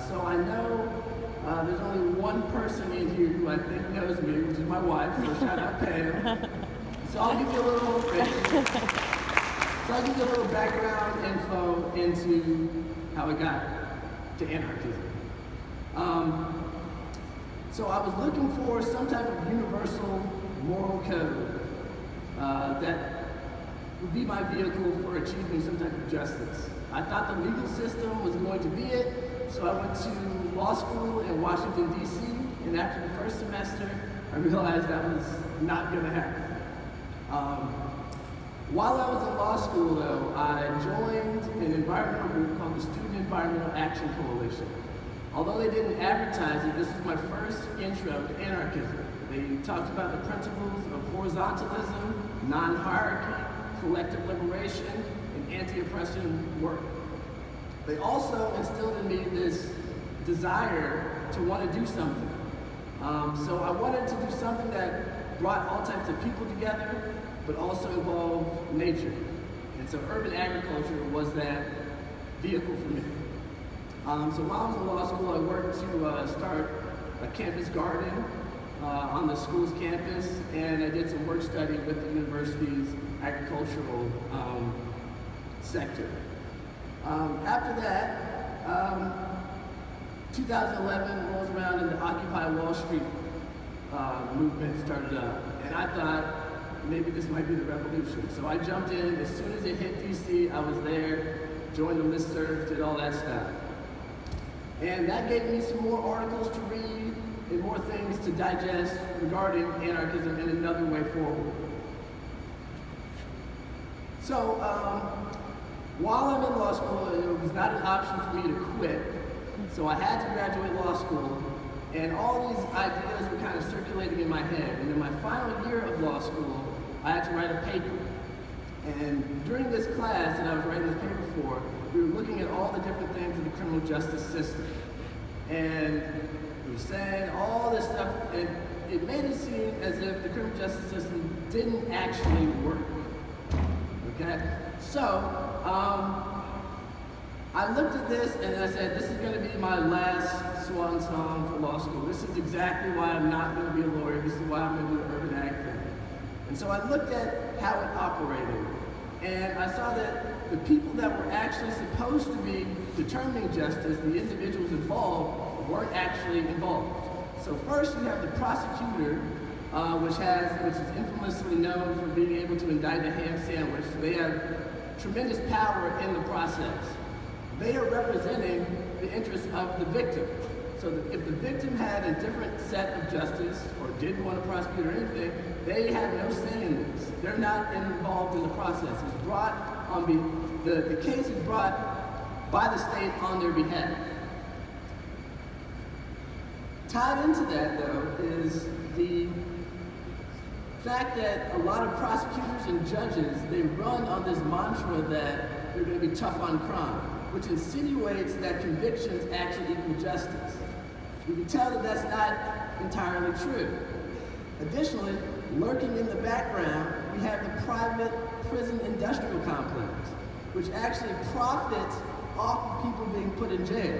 So I know there's only one person in here who I think knows me, which is my wife, so shout out Pam. So I'll give you a little background info into how I got to anarchism. So I was looking for some type of universal moral code that would be my vehicle for achieving some type of justice. I thought the legal system was going to be it, so I went to law school in Washington, D.C., and after the first semester, I realized that was not going to happen. While I was in law school, though, I joined an environmental group called the Student Environmental Action Coalition. Although they didn't advertise it, this was my first intro to anarchism. They talked about the principles of horizontalism, non-hierarchy, collective liberation, and anti-oppression work. They also instilled in me this desire to want to do something. So I wanted to do something that brought all types of people together, but also involved nature. And so urban agriculture was that vehicle for me. So while I was in law school, I worked to start a campus garden on the school's campus, and I did some work study with the university's agricultural sector. After that, 2011 rolls around and the Occupy Wall Street movement started up, and I thought maybe this might be the revolution. So I jumped in. As soon as it hit DC, I was there, joined the listserv, did all that stuff. And that gave me some more articles to read and more things to digest regarding anarchism in another way forward. So while I'm in law school, it was not an option for me to quit. So I had to graduate law school, and all these ideas were kind of circulating in my head. And in my final year of law school, I had to write a paper. And during this class that I was writing this paper for, we were looking at all the different things in the criminal justice system. And we were saying all this stuff, and it made it seem as if the criminal justice system didn't actually work. Okay? So, I looked at this and I said, this is going to be my last swan song for law school. This is exactly why I'm not going to be a lawyer. This is why I'm going to do the urban ag thing. And so I looked at how it operated, and I saw that the people that were actually supposed to be determining justice, the individuals involved, weren't actually involved. So first you have the prosecutor, which is infamously known for being able to indict a ham sandwich. So they have tremendous power in the process. They are representing the interests of the victim. So that if the victim had a different set of justice or didn't want to prosecute or anything, they have no say in this. They're not involved in the process. It's brought on the case is brought by the state on their behalf. Tied into that, though, is the fact that a lot of prosecutors and judges, they run on this mantra that they're going to be tough on crime, which insinuates that convictions actually equal justice. We can tell that that's not entirely true. Additionally, lurking in the background, we have the private prison industrial complex, which actually profits off of people being put in jail.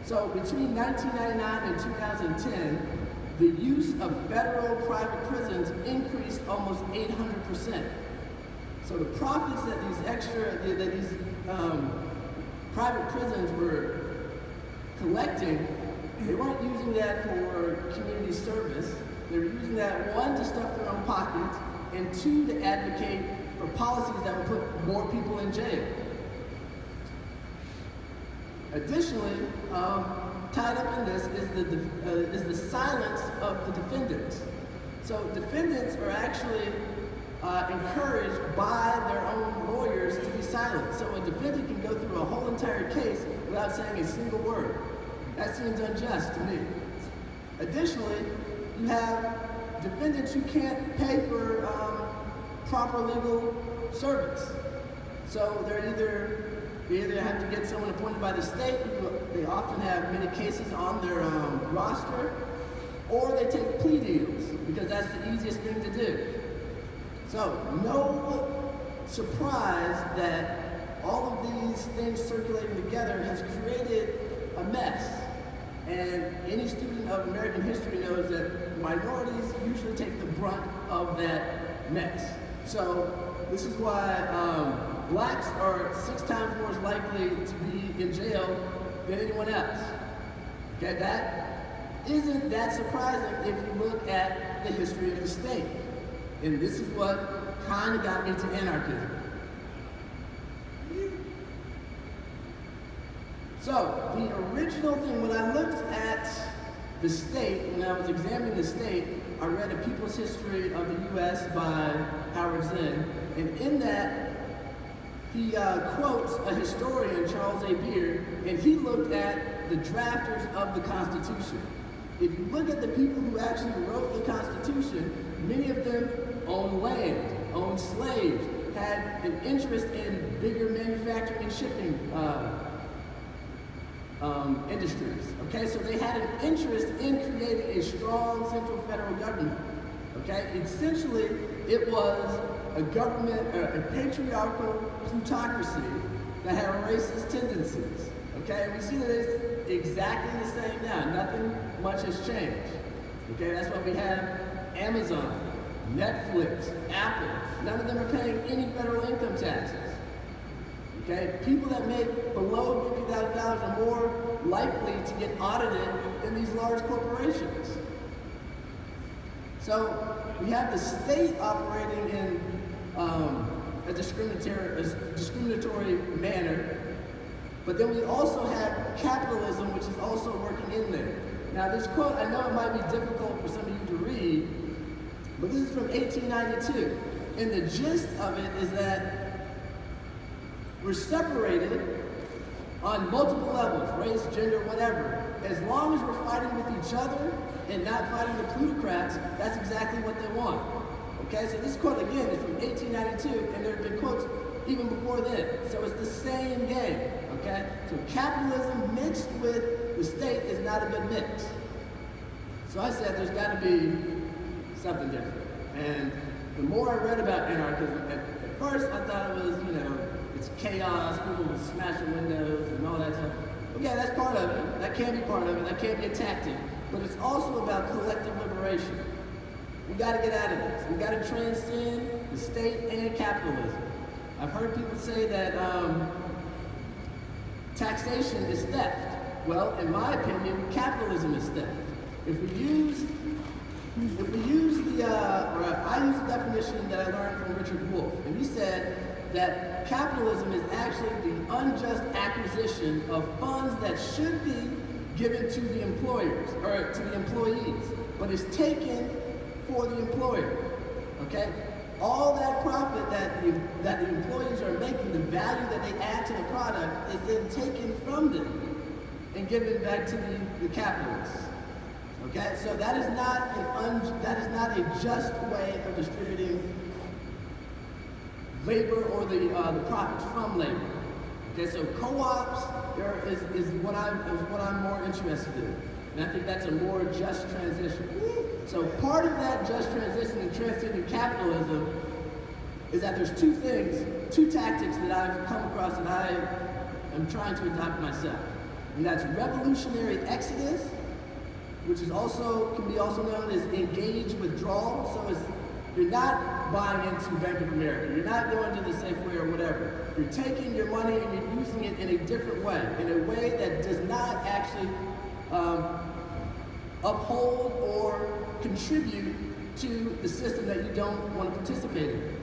So between 1999 and 2010, the use of federal private prisons increased almost 800%. So the profits that these private prisons were collecting, they weren't using that for community service. They were using that, one, to stuff their own pockets, and two, to advocate for policies that would put more people in jail. Additionally, tied up in this is the silence of the defendants. So defendants are actually encouraged by their own lawyers to be silent. So a defendant can go through a whole entire case without saying a single word. That seems unjust to me. Additionally, you have defendants who can't pay for proper legal service. So they either have to get someone appointed by the state, who they often have many cases on their roster, or they take plea deals, because that's the easiest thing to do. So no surprise that all of these things circulating together has created a mess. And any student of American history knows that minorities usually take the brunt of that mess. So this is why blacks are 6 times more likely to be in jail than anyone else. Okay, that isn't that surprising if you look at the history of the state. And this is what kind of got me to anarchism. So, the original thing, when I looked at the state, when I was examining the state, I read A People's History of the U.S. by Howard Zinn, and in that, he quotes a historian, Charles A. Beard, and he looked at the drafters of the Constitution. If you look at the people who actually wrote the Constitution, many of them owned land, owned slaves, had an interest in bigger manufacturing and shipping industries. Okay, so they had an interest in creating a strong central federal government. Okay, essentially, it was a government, a patriarchal plutocracy that had racist tendencies. Okay, and we see that it's exactly the same now. Nothing much has changed. Okay, that's why we have Amazon, Netflix, Apple. None of them are paying any federal income taxes. Okay, people that make below $50,000 are more likely to get audited than these large corporations. So we have the state operating in a discriminatory manner, but then we also have capitalism, which is also working in there. Now this quote, I know it might be difficult for some of you to read, but this is from 1892. And the gist of it is that we're separated on multiple levels, race, gender, whatever. As long as we're fighting with each other and not fighting the plutocrats, that's exactly what they want. Okay, so this quote again is from 1892, and there have been quotes even before then. So it's the same game, okay? So capitalism mixed with the state is not a good mix. So I said there's got to be something different. And the more I read about anarchism, at first I thought it was, it's chaos, people will smash the windows and all that stuff. Okay, that's part of it. That can be part of it. That can be a tactic. But it's also about collective liberation. We got to get out of this. We got to transcend the state and capitalism. I've heard people say that taxation is theft. Well, in my opinion, capitalism is theft. I use the definition that I learned from Richard Wolff, and he said that capitalism is actually the unjust acquisition of funds that should be given to the employers or to the employees, but is taken for the employer. Okay, all that profit that the employees are making, the value that they add to the product, is then taken from them and given back to the capitalists. Okay, so that is not a just way of distributing labor or the profits from labor. Okay, so co-ops is what I'm more interested in, and I think that's a more just transition. So part of that just transition and transcending capitalism is that there's two tactics that I've come across that I am trying to adopt myself, and that's revolutionary exodus, which is can be also known as engaged withdrawal. So you're not buying into Bank of America. You're not going to the Safeway or whatever. You're taking your money and you're using it in a different way, in a way that does not actually uphold or contribute to the system that you don't want to participate in.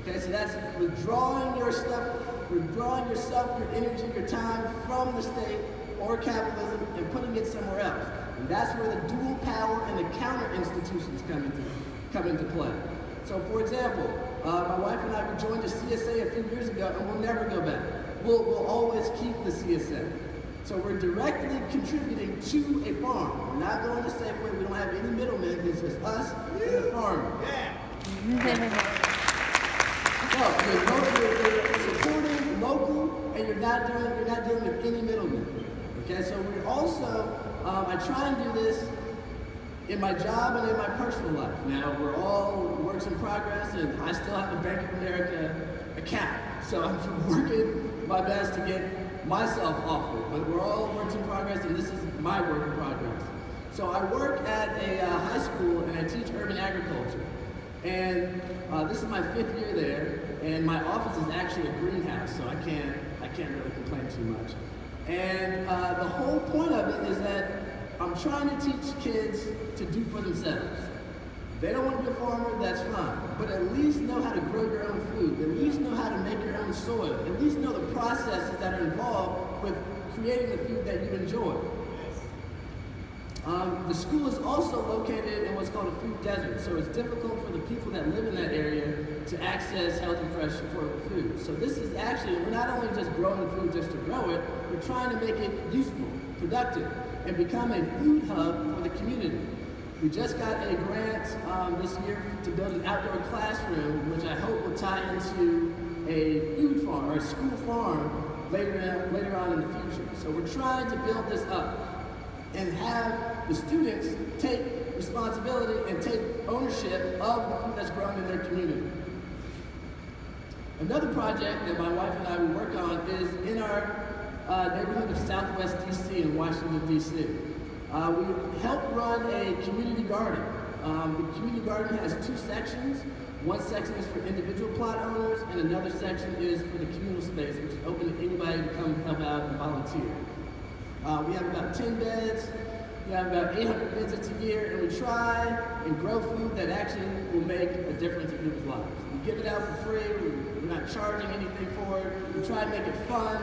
Okay, so that's withdrawing yourself, your energy, your time from the state or capitalism and putting it somewhere else. And that's where the dual power and the counter institutions come into play. So for example, my wife and I joined the CSA a few years ago, and we'll never go back. We'll always keep the CSA. So we're directly contributing to a farm. We're not going to Safeway. We don't have any middlemen. It's just us and the farmer. Yeah. So you're supporting local, and you're not dealing with any middlemen. Okay. So we're also I try and do this in my job and in my personal life. Now, we're all works in progress, and I still have a Bank of America account. So I'm working my best to get myself off it, but we're all works in progress, and this is my work in progress. So I work at a high school, and I teach urban agriculture. And this is my 5th year there, and my office is actually a greenhouse, so I can't really complain too much. And the whole point of it is that I'm trying to teach kids to do for themselves. They don't want to be a farmer, that's fine. But at least know how to grow your own food. At least know how to make your own soil. At least know the processes that are involved with creating the food that you enjoy. The school is also located in what's called a food desert, so it's difficult for the people that live in that area to access healthy, fresh, affordable food. So this is actually, we're not only just growing food just to grow it, we're trying to make it useful, productive, and become a food hub for the community. We just got a grant this year to build an outdoor classroom, which I hope will tie into a food farm or a school farm later on in the future. So we're trying to build this up and have the students take responsibility and take ownership of the food that's grown in their community. Another project that my wife and I will work on is in our neighborhood of Southwest DC in Washington, DC. We help run a community garden. The community garden has 2 sections. One section is for individual plot owners, and another section is for the communal space, which is open to anybody to come help out and volunteer. We have about 10 beds, we have about 800 visits a year, and we try and grow food that actually will make a difference in people's lives. We give it out for free, we're not charging anything for it, we try to make it fun.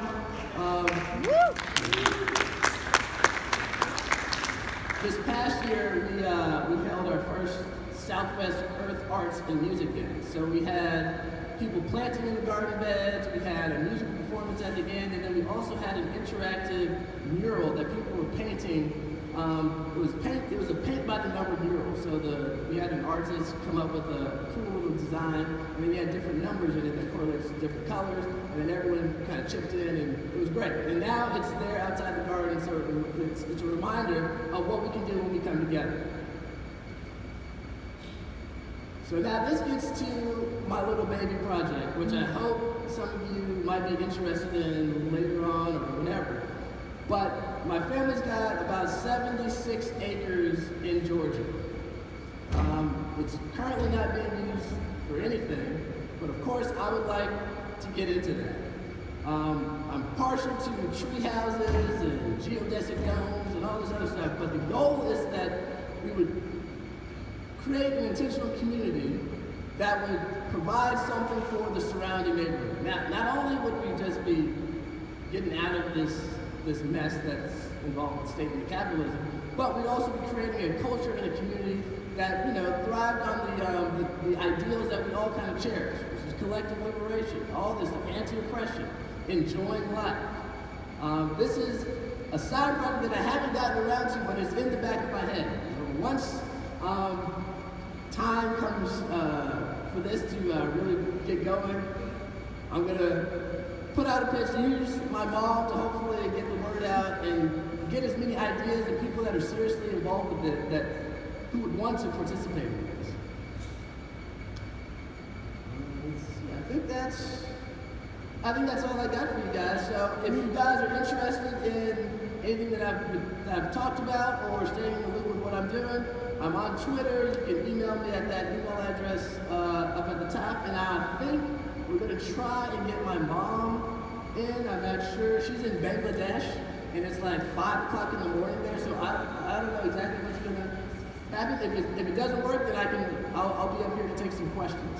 This past year, we held our first Southwest Earth Arts and Music Day. So we had people planting in the garden beds, we had a musical performance at the end, and then we also had an interactive mural that people were painting. It was a paint by the number mural. So we had an artist come up with a cool little design, and then we had different numbers in it that correlates to different colors, and then everyone kind of chipped in, and it was great. And now it's there outside the garden, so it's a reminder of what we can do when we come together. So now this gets to my little baby project, which I hope some of you might be interested in later on or whenever. But my family's got about 76 acres in Georgia. It's currently not being used for anything, but of course I would like to get into that. I'm partial to tree houses and geodesic domes and all this other stuff, but the goal is that we would create an intentional community that would provide something for the surrounding neighborhood. Now, not only would we just be getting out of this mess that's involved with state and capitalism, but we'd also be creating a culture and a community that, thrived on the ideals that we all kind of cherish, which is collective liberation, all this anti-oppression, enjoying life. This is a side project that I haven't gotten around to, but it's in the back of my head. Once time comes for this to really get going, I'm going to put out a pitch, use my mom to hopefully get the word out and get as many ideas and people that are seriously involved with it who would want to participate in this. I think that's all I got for you guys. So if you guys are interested in anything that I've talked about or staying in the loop with what I'm doing, I'm on Twitter. You can email me at that email address up at the top. And I think we're going to try and get my mom in. I'm not sure. She's in Bangladesh, and it's like 5 o'clock in the morning there. So I don't know exactly what's going to happen. If it doesn't work, then I'll be up here to take some questions.